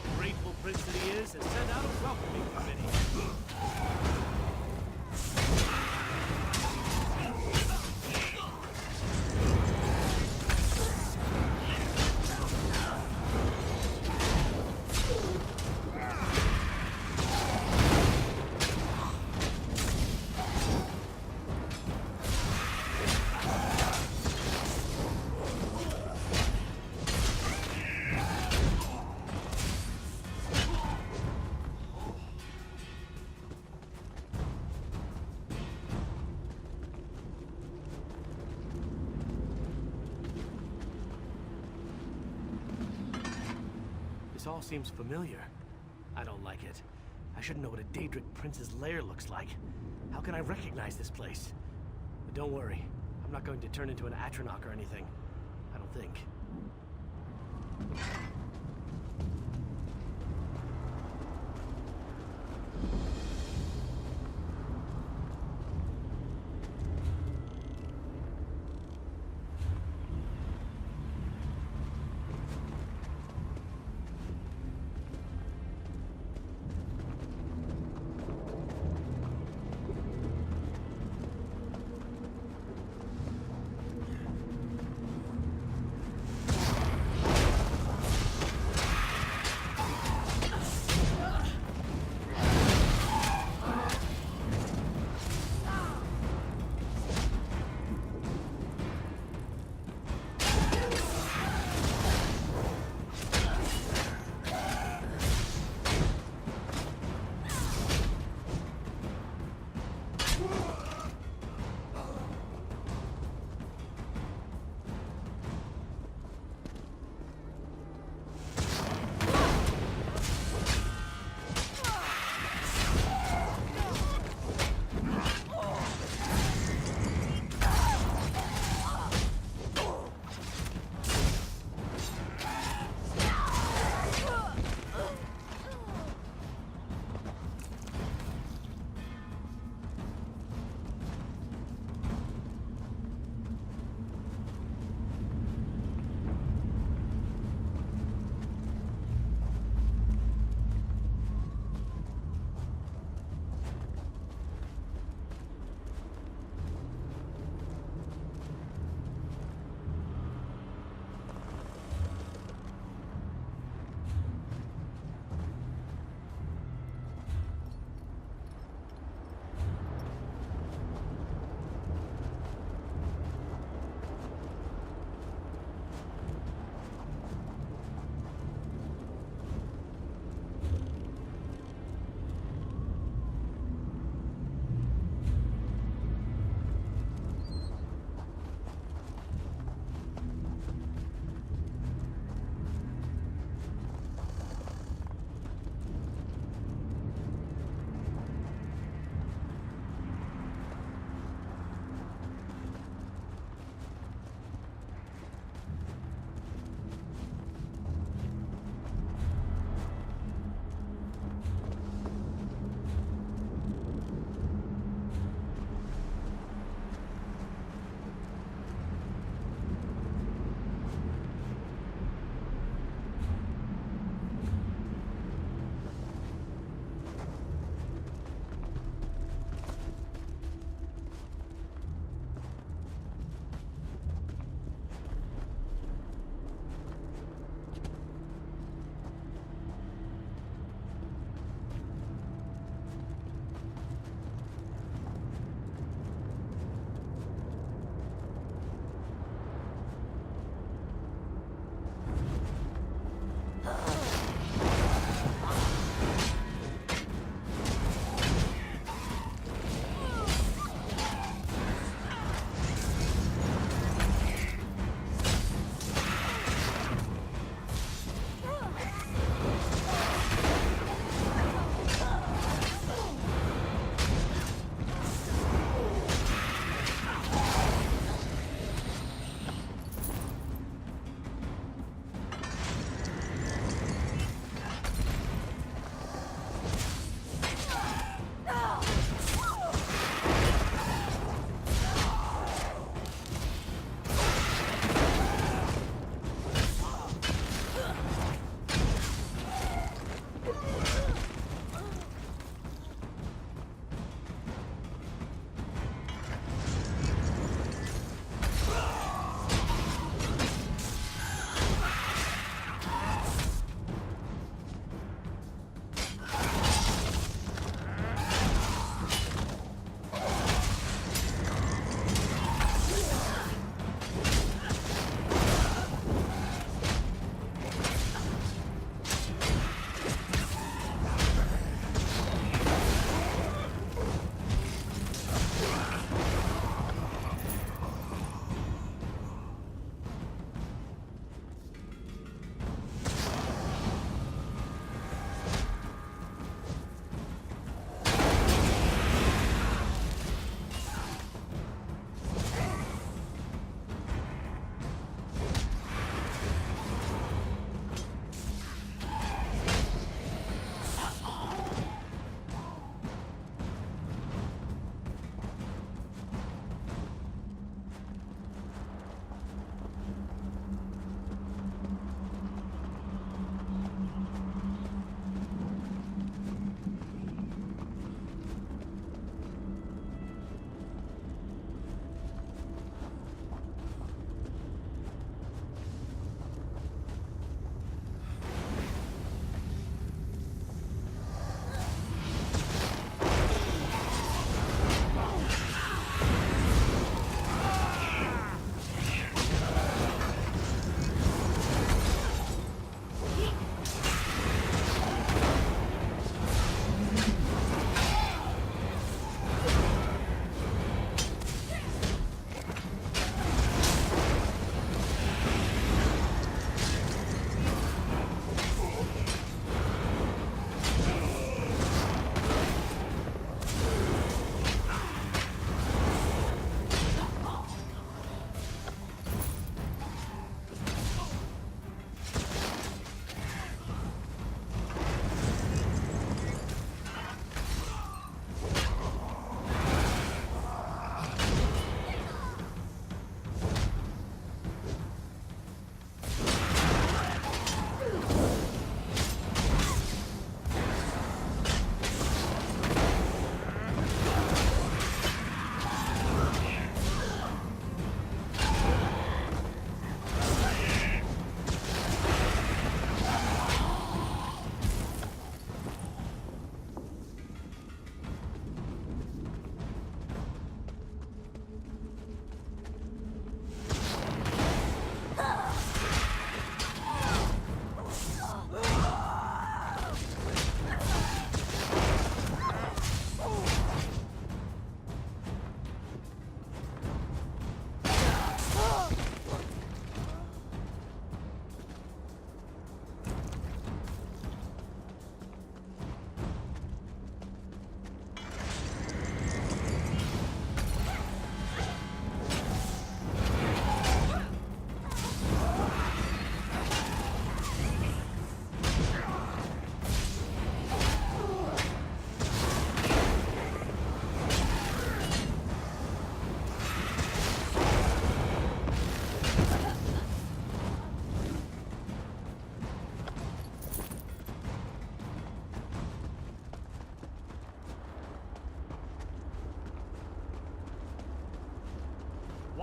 the grateful prince that he is, has sent out a welcoming committee. This all seems familiar. I don't like it. I should know what a Daedric prince's lair looks like. How can I recognize this place? But don't worry. I'm not going to turn into an Atronach or anything. I don't think.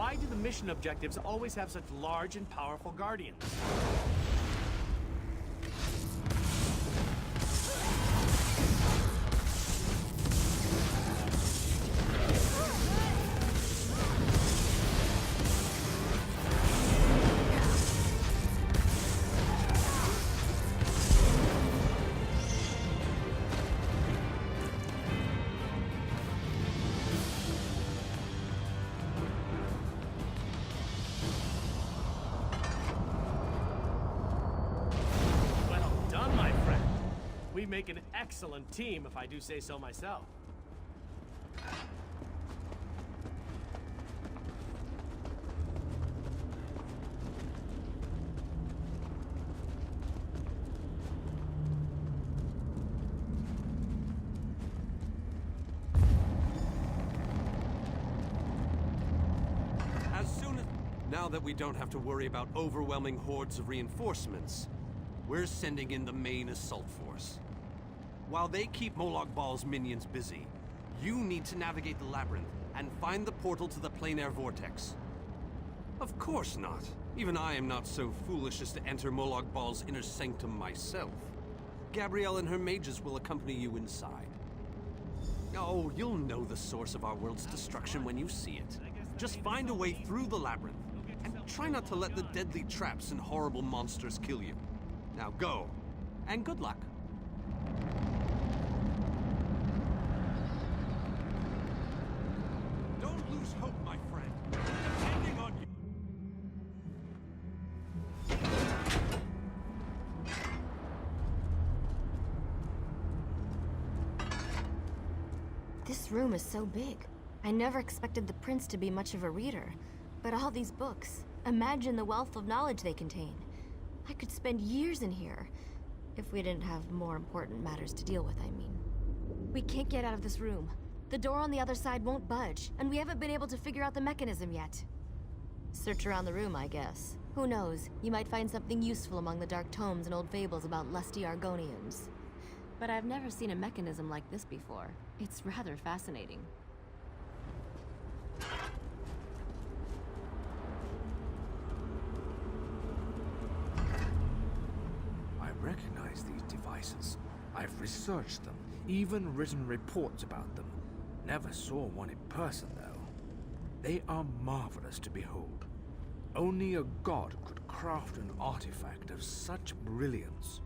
Why do the mission objectives always have such large and powerful guardians? We make an excellent team, if I do say so myself. Now that we don't have to worry about overwhelming hordes of reinforcements, we're sending in the main assault force. While they keep Molag Bal's minions busy, you need to navigate the labyrinth and find the portal to the plein air vortex. Of course not. Even I am not so foolish as to enter Molag Bal's inner sanctum myself. Gabrielle and her mages will accompany you inside. Oh, you'll know the source of our world's destruction when you see it. Just find a way through the labyrinth, and try not to let the deadly traps and horrible monsters kill you. Now go, and good luck. Don't lose hope, my friend. Depending on you. This room is so big. I never expected the prince to be much of a reader. But all these books, imagine the wealth of knowledge they contain. I could spend years in here. If we didn't have more important matters to deal with, I mean. We can't get out of this room. The door on the other side won't budge, and we haven't been able to figure out the mechanism yet. Search around the room, I guess. Who knows, you might find something useful among the dark tomes and old fables about lusty Argonians. But I've never seen a mechanism like this before. It's rather fascinating. I recognize these devices. I've researched them, even written reports about them. Never saw one in person, though. They are marvelous to behold. Only a god could craft an artifact of such brilliance.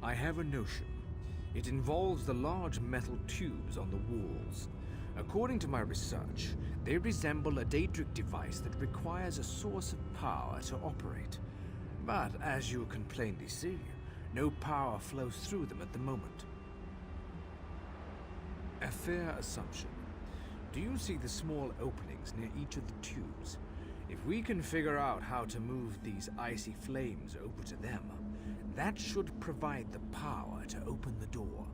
I have a notion. It involves the large metal tubes on the walls. According to my research, they resemble a Daedric device that requires a source of power to operate. But as you can plainly see, no power flows through them at the moment. A fair assumption. Do you see the small openings near each of the tubes? If we can figure out how to move these icy flames over to them, that should provide the power to open the door.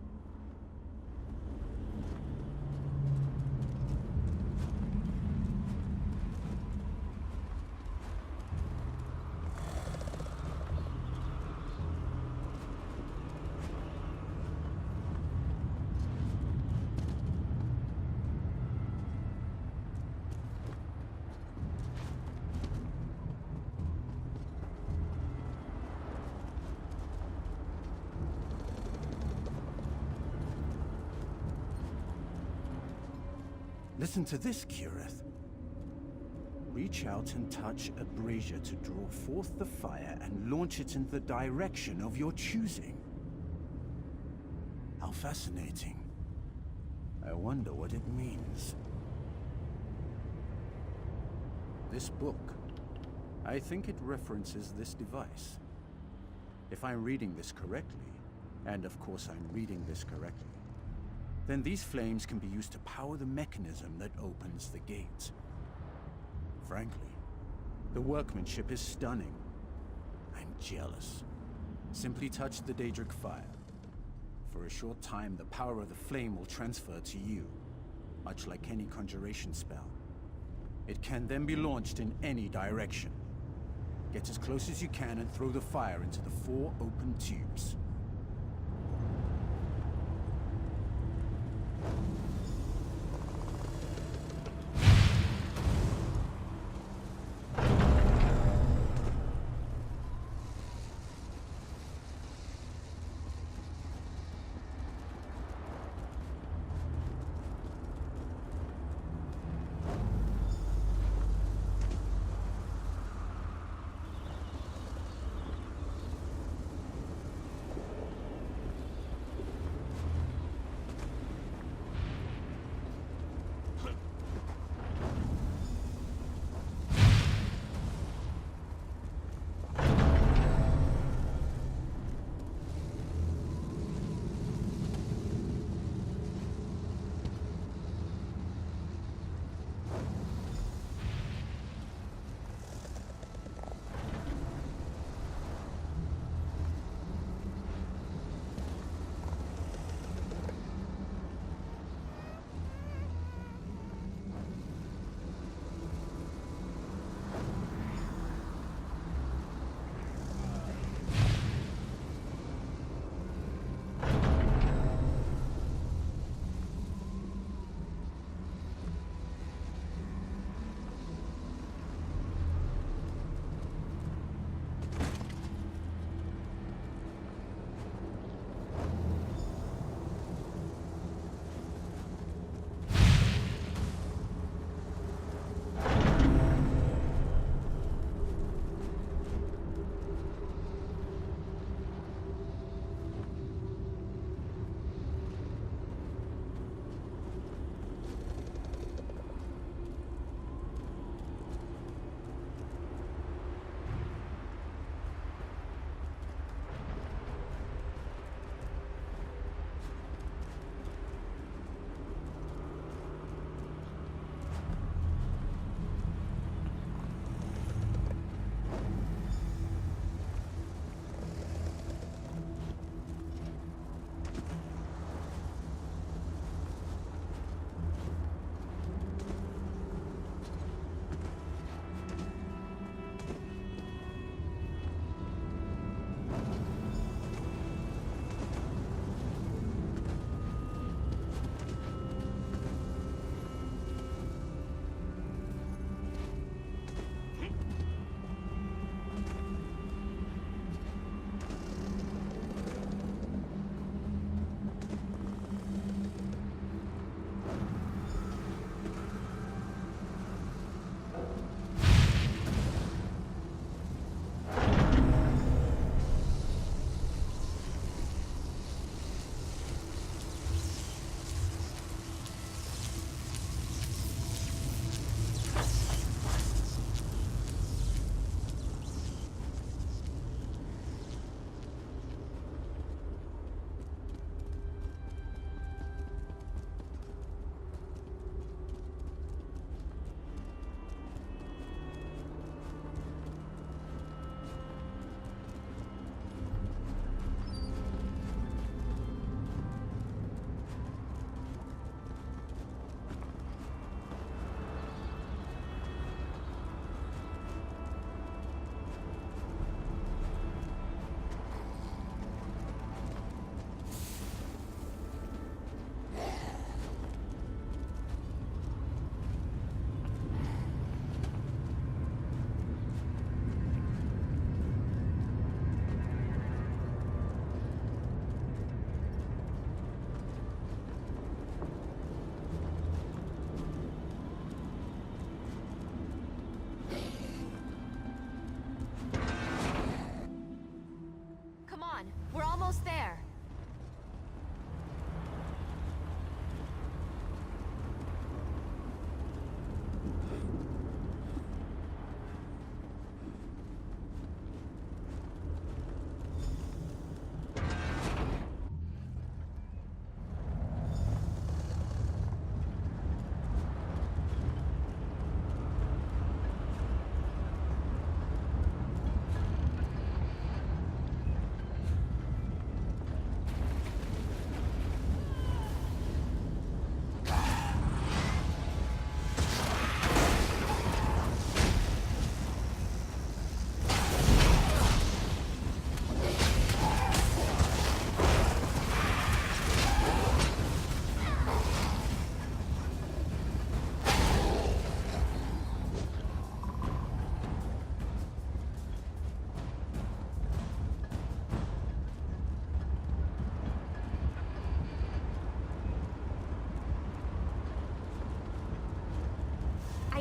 Listen to this, Cureth. Reach out and touch a brazier to draw forth the fire and launch it in the direction of your choosing. How fascinating. I wonder what it means. This book, I think it references this device. If I'm reading this correctly, and of course I'm reading this correctly, then these flames can be used to power the mechanism that opens the gate. Frankly, the workmanship is stunning. I'm jealous. Simply touch the Daedric fire. For a short time, the power of the flame will transfer to you, much like any conjuration spell. It can then be launched in any direction. Get as close as you can and throw the fire into the 4 open tubes.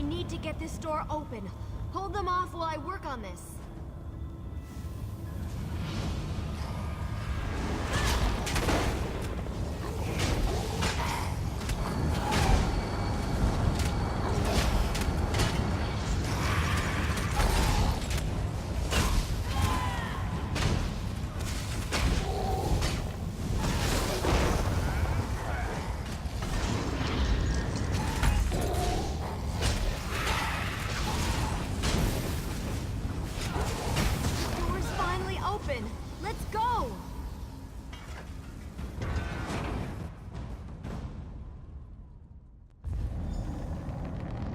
need to get this door open. Hold them off while I work on this. Let's go!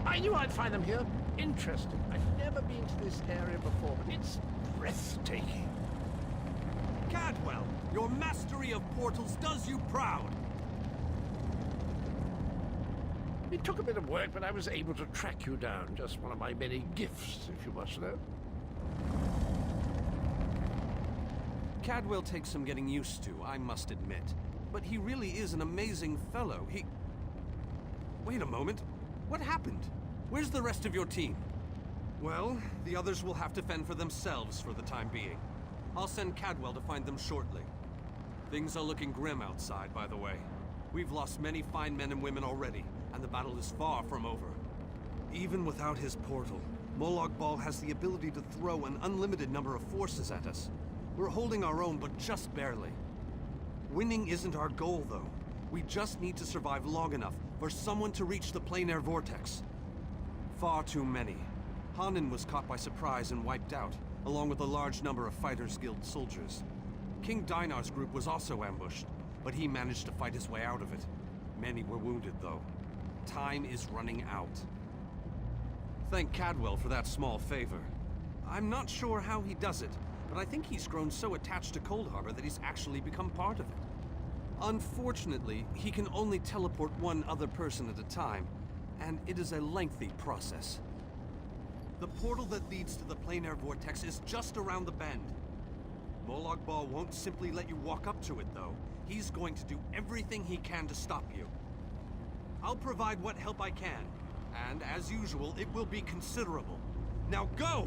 I knew I'd find them here. Interesting. I've never been to this area before, but it's breathtaking. Cadwell, your mastery of portals does you proud. It took a bit of work, but I was able to track you down. Just one of my many gifts, if you must know. Cadwell takes some getting used to, I must admit. But he really is an amazing fellow. Wait a moment. What happened? Where's the rest of your team? Well, the others will have to fend for themselves for the time being. I'll send Cadwell to find them shortly. Things are looking grim outside, by the way. We've lost many fine men and women already, and the battle is far from over. Even without his portal, Molag Bal has the ability to throw an unlimited number of forces at us. We're holding our own, but just barely. Winning isn't our goal, though. We just need to survive long enough for someone to reach the plein air vortex. Far too many. Hanan was caught by surprise and wiped out, along with a large number of Fighters Guild soldiers. King Dinar's group was also ambushed, but he managed to fight his way out of it. Many were wounded, though. Time is running out. Thank Cadwell for that small favor. I'm not sure how he does it, but I think he's grown so attached to Cold Harbor that he's actually become part of it. Unfortunately, he can only teleport one other person at a time, and it is a lengthy process. The portal that leads to the plein air vortex is just around the bend. Molag Bal won't simply let you walk up to it, though. He's going to do everything he can to stop you. I'll provide what help I can, and as usual, it will be considerable. Now go!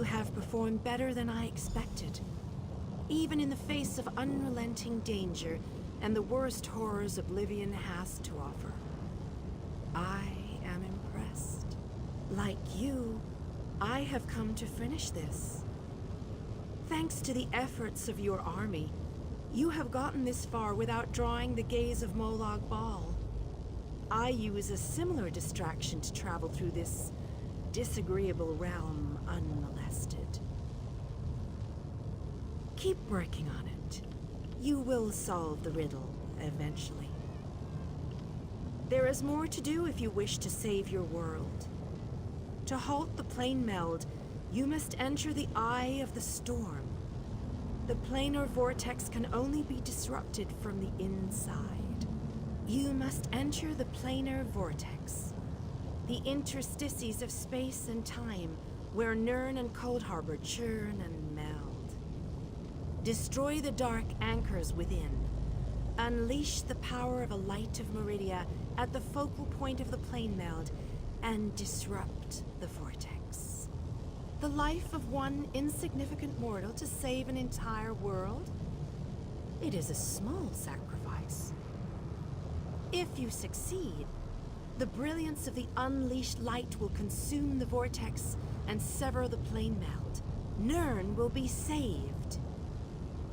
have performed better than I expected. Even in the face of unrelenting danger and the worst horrors Oblivion has to offer. I am impressed. Like you, I have come to finish this. Thanks to the efforts of your army, you have gotten this far without drawing the gaze of Molag Bal. I use a similar distraction to travel through this disagreeable realm unmolested. Keep working on it. You will solve the riddle eventually. There is more to do if you wish to save your world. To halt the plane meld, you must enter the eye of the storm. The planar vortex can only be disrupted from the inside. You must enter the planar vortex, the interstices of space and time, where Nirn and Cold Harbor churn and meld. Destroy the dark anchors within. Unleash the power of a light of Meridia at the focal point of the plane meld, and disrupt the vortex. The life of one insignificant mortal to save an entire world? It is a small sacrifice. If you succeed, the brilliance of the unleashed light will consume the vortex and sever the plane meld. Nirn will be saved.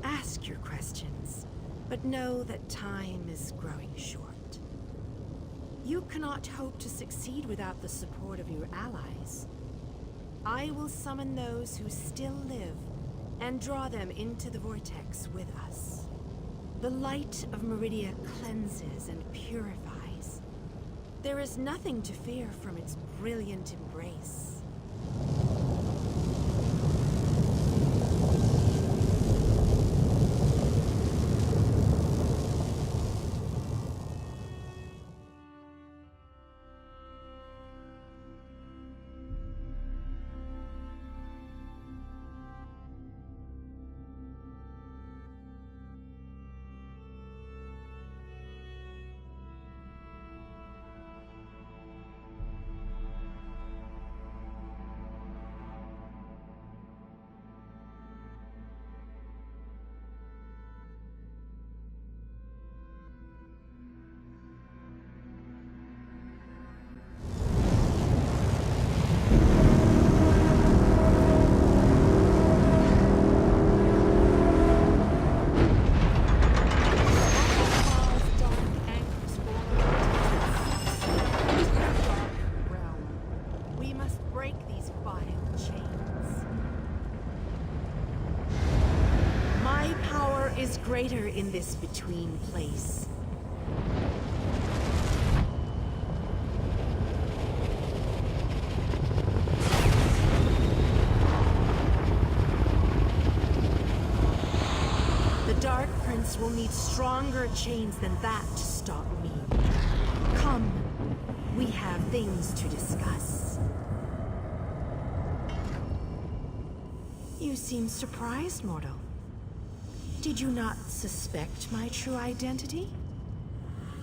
Ask your questions, but know that time is growing short. You cannot hope to succeed without the support of your allies. I will summon those who still live and draw them into the vortex with us. The light of Meridia cleanses and purifies. There is nothing to fear from its brilliant embrace. Greater in this between place. The Dark Prince will need stronger chains than that to stop me. Come, we have things to discuss. You seem surprised, mortal. Did you not suspect my true identity?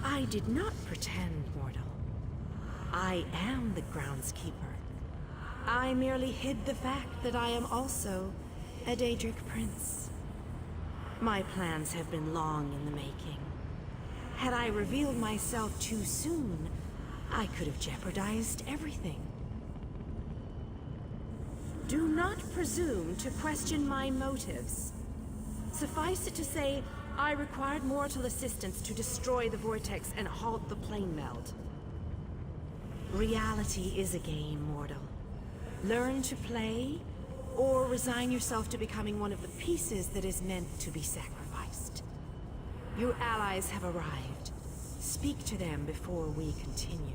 I did not pretend, mortal. I am the groundskeeper. I merely hid the fact that I am also a Daedric prince. My plans have been long in the making. Had I revealed myself too soon, I could have jeopardized everything. Do not presume to question my motives. Suffice it to say, I required mortal assistance to destroy the vortex and halt the plane meld. Reality is a game, mortal. Learn to play, or resign yourself to becoming one of the pieces that is meant to be sacrificed. Your allies have arrived. Speak to them before we continue.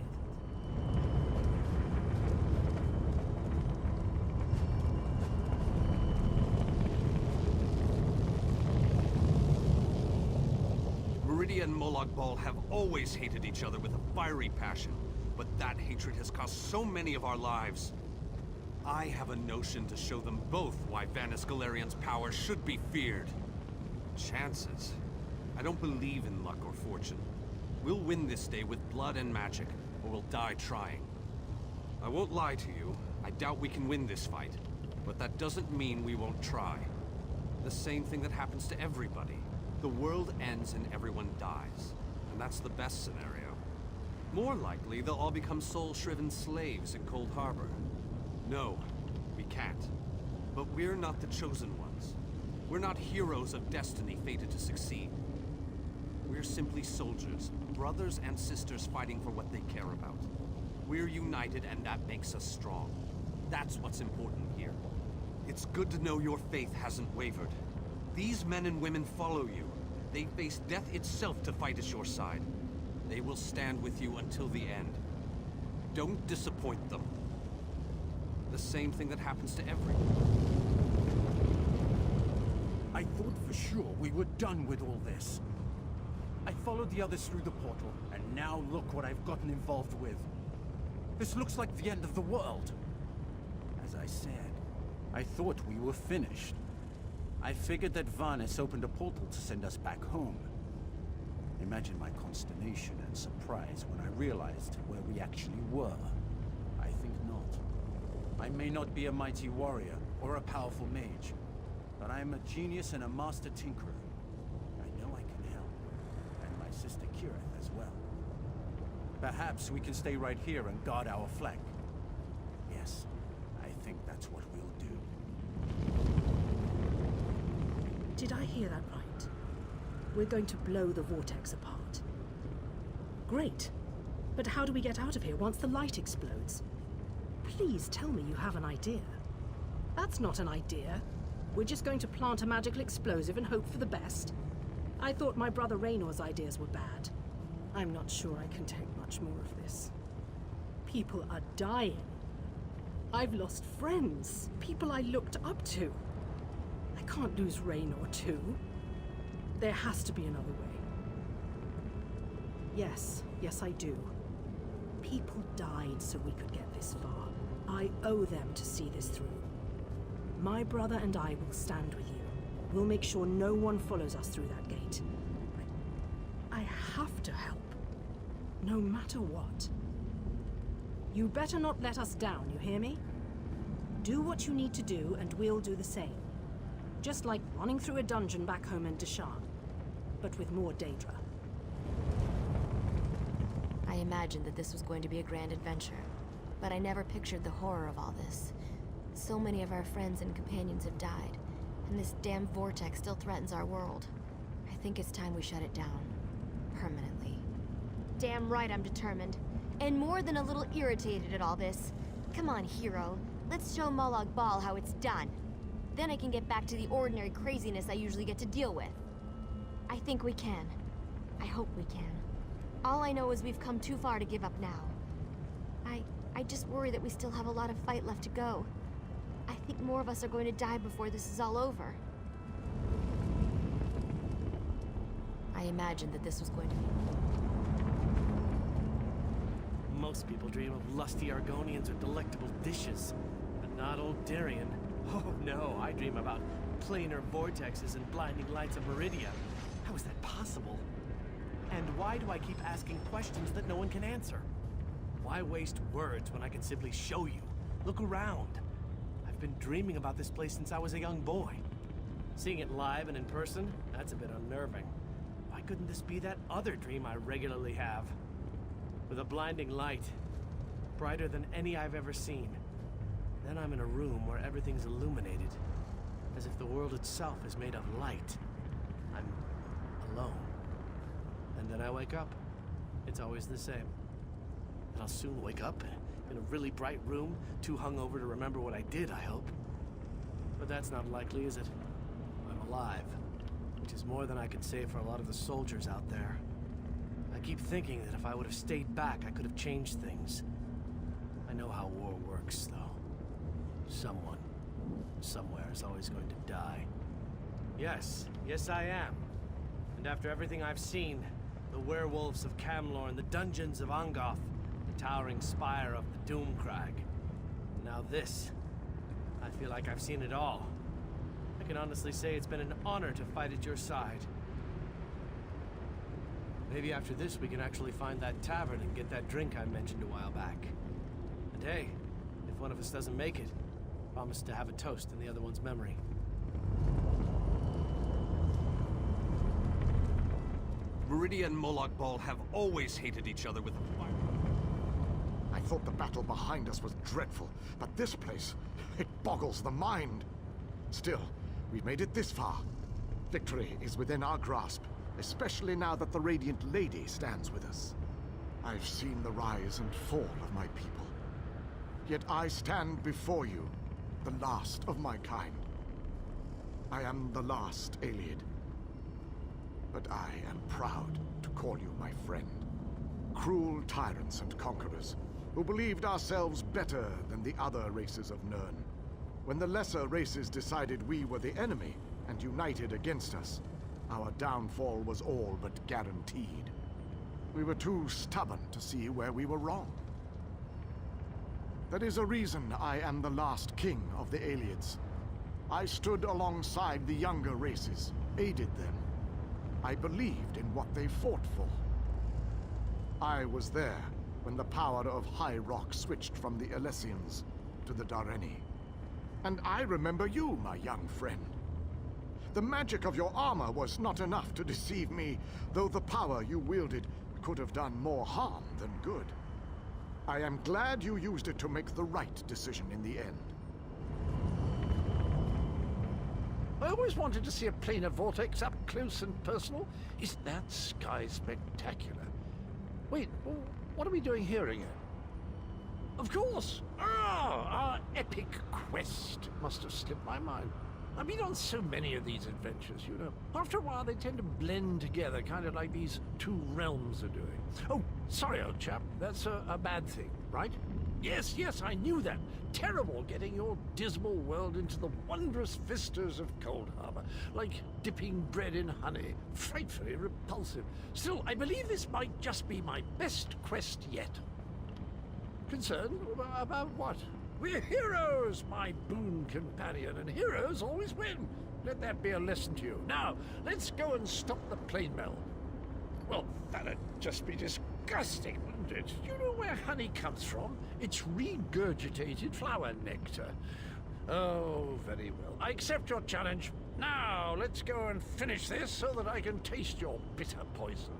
Meridia and Molag Bal have always hated each other with a fiery passion, but that hatred has cost so many of our lives. I have a notion to show them both why Vanis Galerian's power should be feared. Chances? I don't believe in luck or fortune. We'll win this day with blood and magic, or we'll die trying. I won't lie to you, I doubt we can win this fight. But that doesn't mean we won't try. The same thing that happens to everybody. The world ends and everyone dies. And that's the best scenario. More likely, they'll all become soul-shriven slaves in Cold Harbor. No, we can't. But we're not the chosen ones. We're not heroes of destiny fated to succeed. We're simply soldiers, brothers and sisters fighting for what they care about. We're united and that makes us strong. That's what's important here. It's good to know your faith hasn't wavered. These men and women follow you. They face death itself to fight at your side. They will stand with you until the end. Don't disappoint them. The same thing that happens to everyone. I thought for sure we were done with all this. I followed the others through the portal, and now look what I've gotten involved with. This looks like the end of the world. As I said, I thought we were finished. I figured that Varnes opened a portal to send us back home. Imagine my consternation and surprise when I realized where we actually were. I think not. I may not be a mighty warrior or a powerful mage, but I am a genius and a master tinkerer. I know I can help, and my sister Kirith as well. Perhaps we can stay right here and guard our flank. Yes, I think that's what we'll do. Did I hear that right? We're going to blow the vortex apart. Great. But how do we get out of here once the light explodes? Please tell me you have an idea. That's not an idea. We're just going to plant a magical explosive and hope for the best. I thought my brother Raynor's ideas were bad. I'm not sure I can take much more of this. People are dying. I've lost friends, people I looked up to. I can't lose Raynor too. There has to be another way. Yes, I do. People died so we could get this far. I owe them to see this through. My brother and I will stand with you. We'll make sure no one follows us through that gate. I have to help. No matter what. You better not let us down, you hear me? Do what you need to do, and we'll do the same. Just like running through a dungeon back home in Deshan, but with more Daedra. I imagined that this was going to be a grand adventure, but I never pictured the horror of all this. So many of our friends and companions have died, and this damn vortex still threatens our world. I think it's time we shut it down. Permanently. Damn right I'm determined. And more than a little irritated at all this. Come on, hero. Let's show Molag Bal how it's done. Then I can get back to the ordinary craziness I usually get to deal with. I think we can. I hope we can. All I know is we've come too far to give up now. I just worry that we still have a lot of fight left to go. I think more of us are going to die before this is all over. I imagined that this was going to be... Most people dream of lusty Argonians or delectable dishes, but not old Darien. Oh no, I dream about planar vortexes and blinding lights of Meridia. How is that possible? And why do I keep asking questions that no one can answer? Why waste words when I can simply show you? Look around. I've been dreaming about this place since I was a young boy. Seeing it live and in person, that's a bit unnerving. Why couldn't this be that other dream I regularly have? With a blinding light, brighter than any I've ever seen. Then I'm in a room where everything's illuminated, as if the world itself is made of light. I'm alone. And then I wake up. It's always the same. And I'll soon wake up in a really bright room, too hungover to remember what I did, I hope. But that's not likely, is it? I'm alive, which is more than I could say for a lot of the soldiers out there. I keep thinking that if I would have stayed back, I could have changed things. I know how war works, though. Someone, somewhere is always going to die. Yes, I am. And after everything I've seen, the werewolves of Camlorn, the dungeons of Angoth, the towering spire of the Doomcrag. Now this, I feel like I've seen it all. I can honestly say it's been an honor to fight at your side. Maybe after this we can actually find that tavern and get that drink I mentioned a while back. And hey, if one of us doesn't make it, Promised to have a toast in the other one's memory. Meridia and Molag Bal have always hated each other with a fire. I thought the battle behind us was dreadful, but this place, it boggles the mind. Still, we've made it this far. Victory is within our grasp, especially now that the Radiant Lady stands with us. I've seen the rise and fall of my people. Yet I stand before you, the last of my kind. I am the last Ayleid. But I am proud to call you my friend. Cruel tyrants and conquerors, who believed ourselves better than the other races of Nirn. When the lesser races decided we were the enemy and united against us, our downfall was all but guaranteed. We were too stubborn to see where we were wrong. That is a reason I am the last king of the Ayleids. I stood alongside the younger races, aided them. I believed in what they fought for. I was there when the power of High Rock switched from the Alessians to the Dareni. And I remember you, my young friend. The magic of your armor was not enough to deceive me, though the power you wielded could have done more harm than good. I am glad you used it to make the right decision in the end. I always wanted to see a planar vortex up close and personal. Isn't that sky spectacular? Wait, what are we doing here again? Of course! Ah, our epic quest. Must have slipped my mind. I've been on so many of these adventures, you know. After a while, they tend to blend together, kind of like these two realms are doing. Oh, sorry, old chap. That's a bad thing, right? Yes, I knew that. Terrible getting your dismal world into the wondrous vistas of Cold Harbor. Like dipping bread in honey. Frightfully repulsive. Still, I believe this might just be my best quest yet. Concerned about what? We're heroes, my boon companion, and heroes always win. Let that be a lesson to you. Now, let's go and stop the plane mill. Well, that'd just be disgusting, wouldn't it? You know where honey comes from? It's regurgitated flower nectar. Oh, very well. I accept your challenge. Now, let's go and finish this so that I can taste your bitter poison.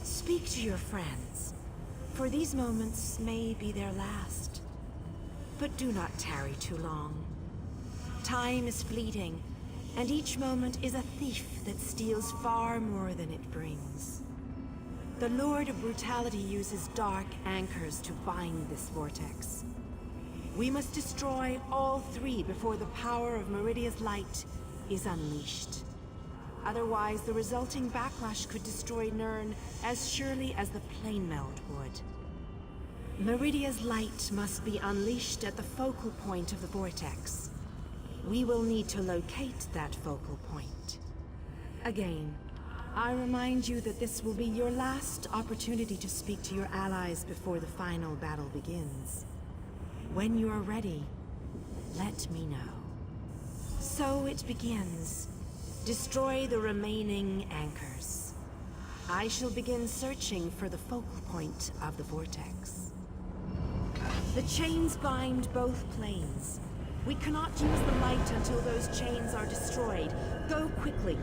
Speak to your friends, for these moments may be their last. But do not tarry too long. Time is fleeting, and each moment is a thief that steals far more than it brings. The Lord of Brutality uses dark anchors to bind this vortex. We must destroy all three before the power of Meridia's light is unleashed. Otherwise, the resulting backlash could destroy Nirn as surely as the plane meld would. Meridia's light must be unleashed at the focal point of the vortex. We will need to locate that focal point. Again, I remind you that this will be your last opportunity to speak to your allies before the final battle begins. When you are ready, let me know. So it begins. Destroy the remaining anchors. I shall begin searching for the focal point of the vortex. The chains bind both planes. We cannot use the light until those chains are destroyed. Go quickly.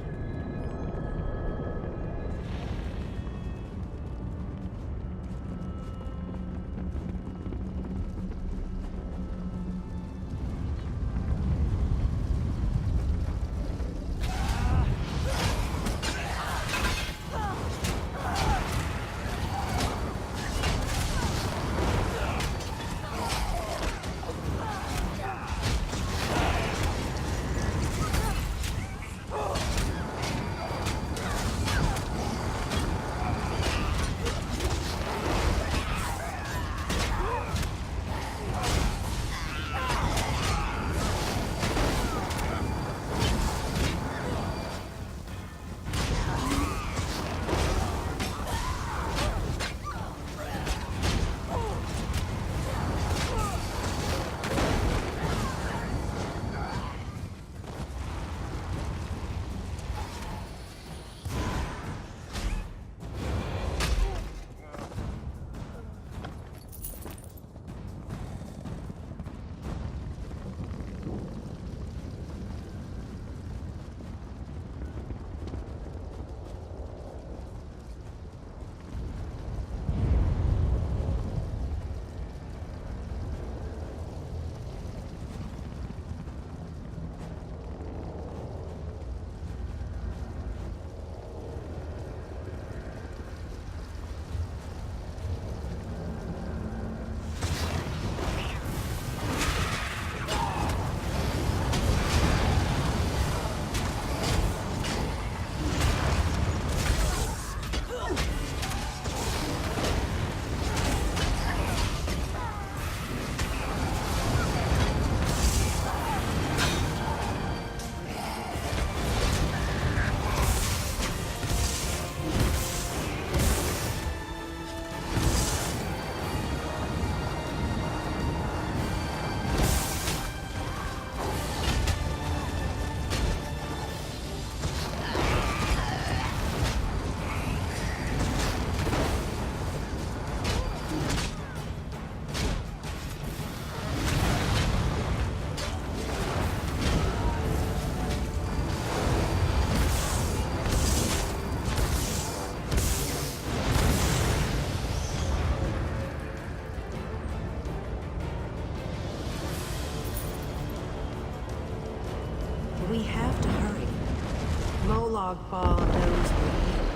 Molag Ball knows we're here.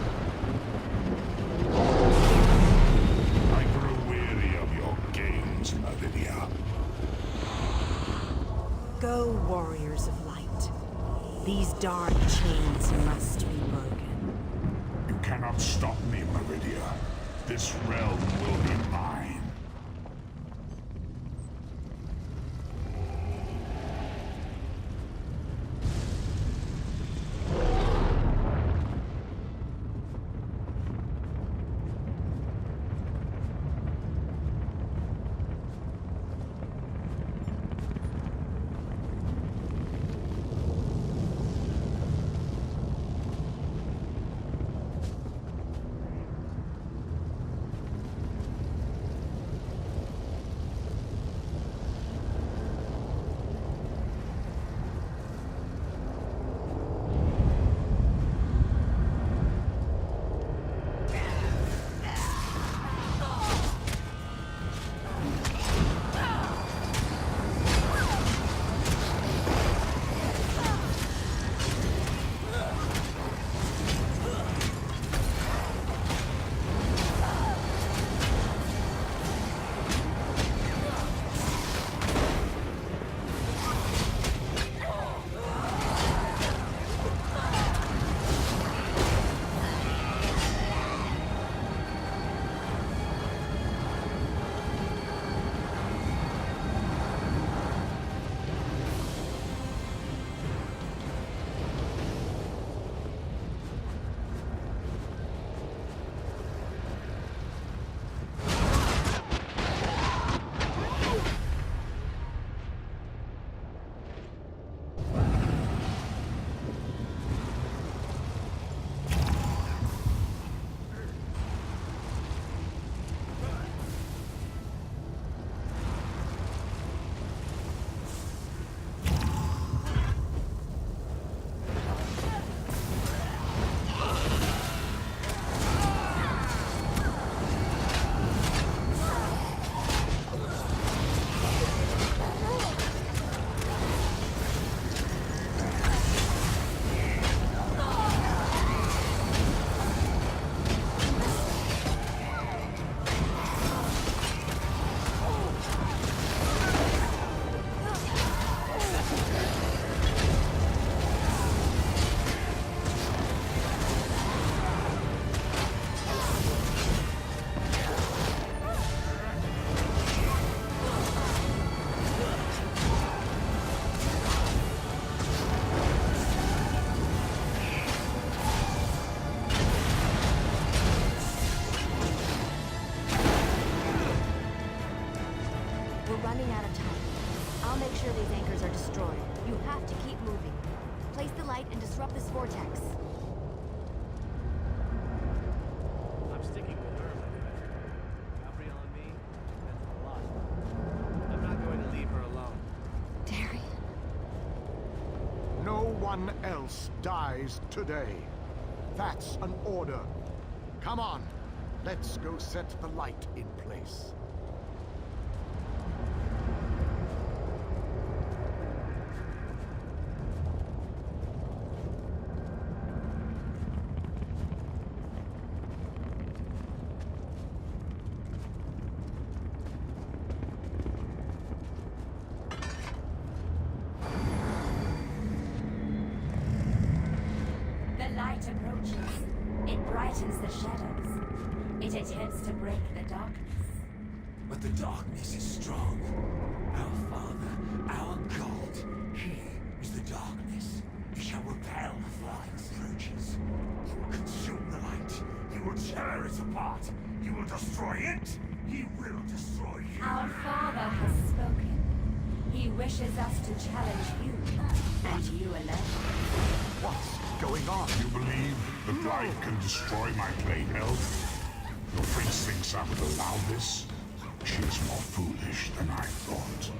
I grow weary of your games, Meridia. Go, warriors of light. These dark chains must be broken. You cannot stop me, Meridia. This realm will be mine. Running out of time. I'll make sure these anchors are destroyed. You have to keep moving. Place the light and disrupt this vortex. I'm sticking with her, Tamriel and me, that's a lot. I'm not going to leave her alone. Darian. No one else dies today. That's an order. Come on, let's go set the light in place. Light approaches. It brightens the shadows. It attempts to break the darkness. But the darkness is strong. Our Father, our God, He is the darkness. He shall repel the light's approaches. He will consume the light. He will tear it apart. He will destroy it. He will destroy you. Our Father has spoken. He wishes us to challenge you, and you alone. What's going on? You believe the light can destroy my plain elf? Your prince thinks I would allow this? She is more foolish than I thought.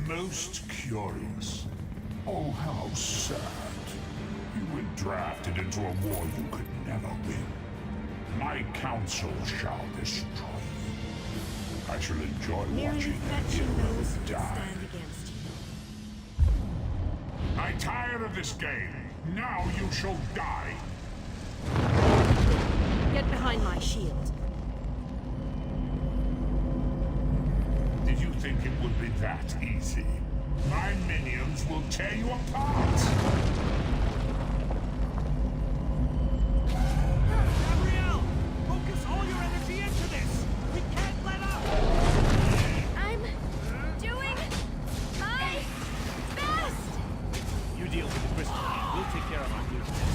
Most curious. Oh, how sad. You were drafted into a war you could never win. My counsel shall destroy you. I shall enjoy Merely watching fetching you those who die. stand against you. I tire of this game. Now you shall die. Get behind my shield. Did you think it would be that easy? My minions will tear you apart! Tamriel! Focus all your energy into this! We can't let up! I'm doing my best! You deal with the crystal. We'll take care of our business.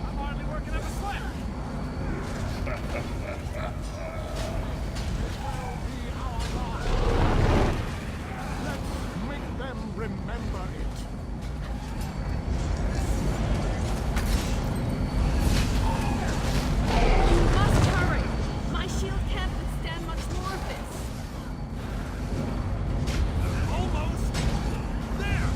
I'm hardly working up a sweat! Let's make them remember it. You must hurry! My shield can't withstand much more of this. Almost! There!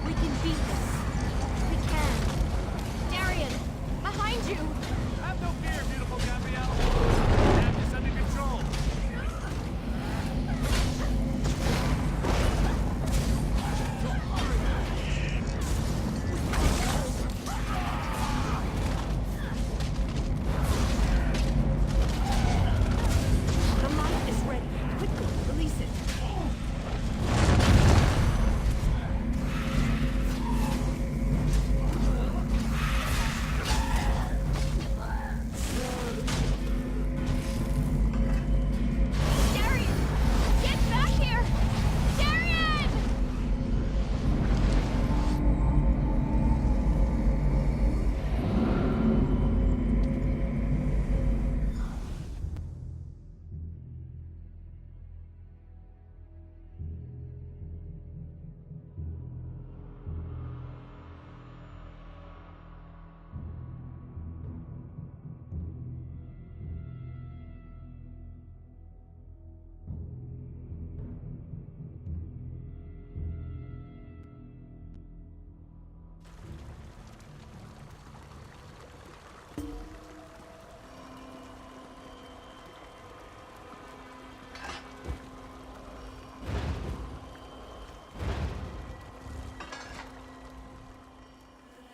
We can beat this. We can. Darian, behind you! Have no fear, beautiful Gabrielle. We have this under control. The light is ready. Quickly, release it. Darian! Get back here! Darian!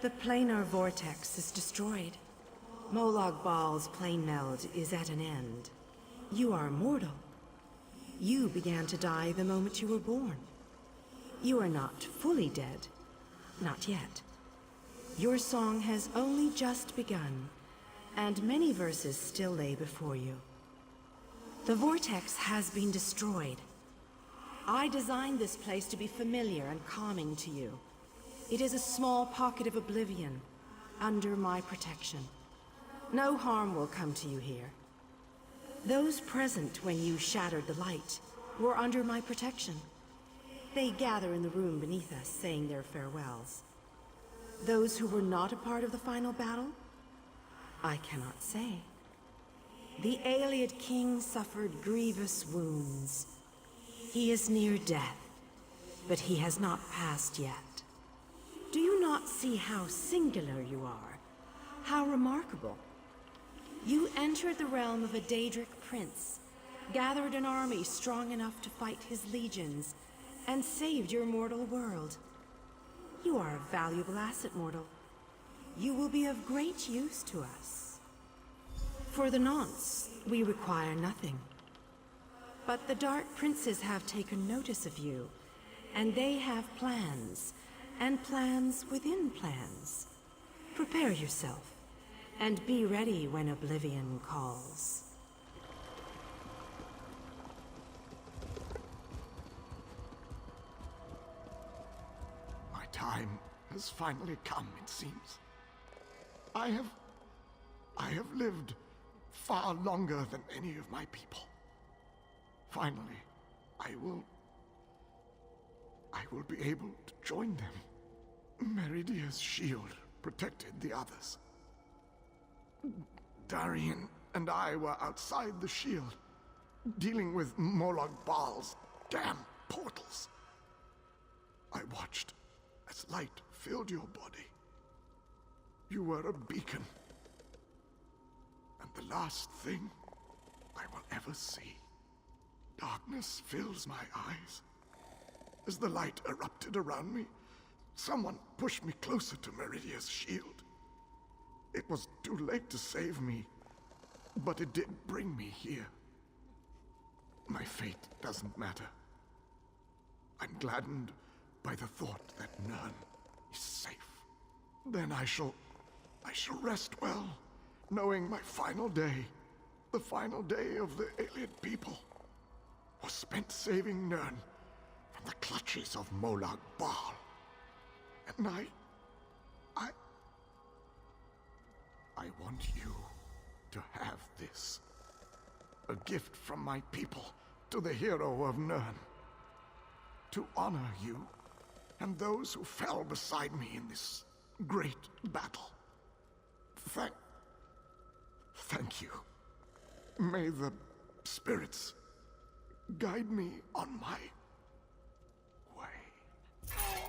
The planar vortex is destroyed. Molag Bal's plane meld is at an end. You are mortal. You began to die the moment you were born. You are not fully dead. Not yet. Your song has only just begun, and many verses still lay before you. The vortex has been destroyed. I designed this place to be familiar and calming to you. It is a small pocket of oblivion, under my protection. No harm will come to you here. Those present when you shattered the light were under my protection. They gather in the room beneath us, saying their farewells. Those who were not a part of the final battle? I cannot say. The Ayleid king suffered grievous wounds. He is near death, but he has not passed yet. Do you not see how singular you are? How remarkable? You entered the realm of a Daedric prince, gathered an army strong enough to fight his legions, and saved your mortal world. You are a valuable asset, mortal. You will be of great use to us. For the nonce, we require nothing. But the Dark Princes have taken notice of you, and they have plans, and plans within plans. Prepare yourself, and be ready when Oblivion calls. My time has finally come, it seems. I have lived far longer than any of my people. Finally, I will be able to join them. Meridia's shield protected the others. Darian and I were outside the shield, dealing with Molag Bal's damn portals. I watched as light filled your body. You were a beacon. And the last thing I will ever see. Darkness fills my eyes. As the light erupted around me, someone pushed me closer to Meridia's shield. It was too late to save me, but it did bring me here. My fate doesn't matter. I'm gladdened by the thought that Nern is safe. Then I shall rest well, knowing my final day, the final day of the alien people, was spent saving Nern from the clutches of Molag Bal. And I want you to have this. A gift from my people to the hero of Nern. To honor you and those who fell beside me in this great battle. Thank you. May the spirits guide me on my way.